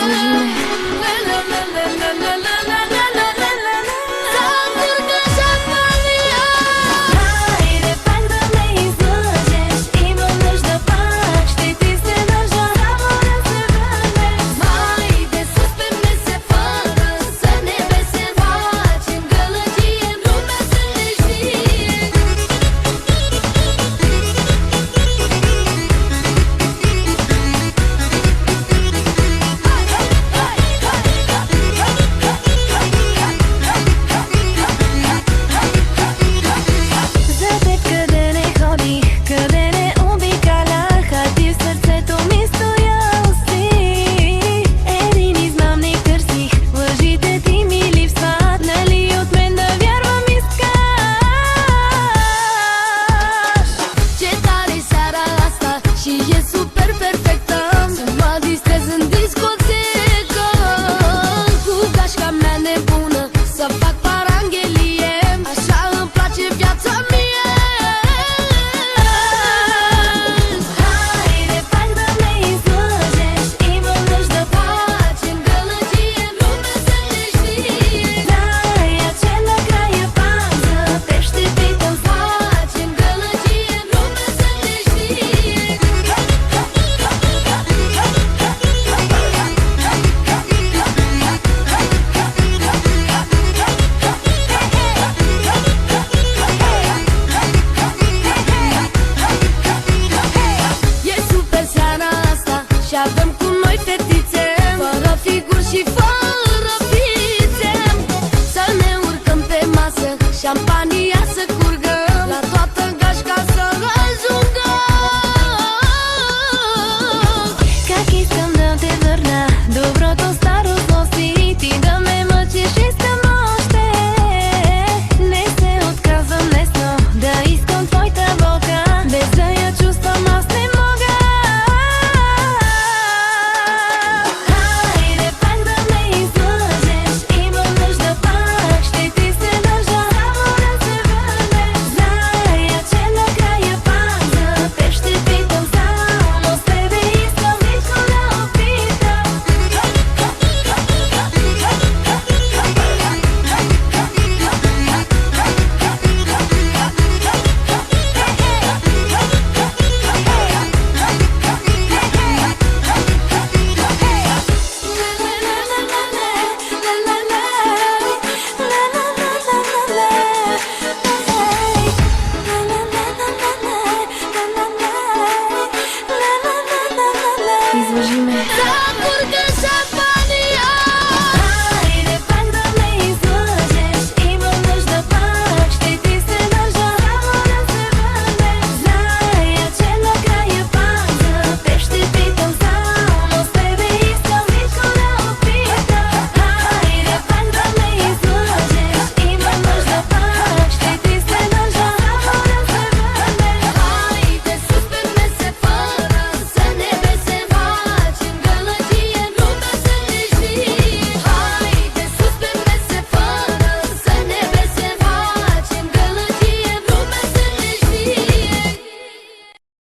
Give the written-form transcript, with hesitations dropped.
Изложиме. Avem cu noi fetițe, fără figuri și fără fițe. Să ne urcăm pe masă, șampania să curgă, la toată gașca să ajungă. Как искам да те върна, доброто старо злости. Ти да ме мъчиш, искам още. Не се отказвам лесно, да искам твоята болка, без да я чувствам аз не мога. Хайде пак да ме излъжеш, имам нужда пак, ще ти се държа, само да се върнеш. Зная, че накрая пак за теб ще питам, само с тебе искам всичко да опитам. Изложиме.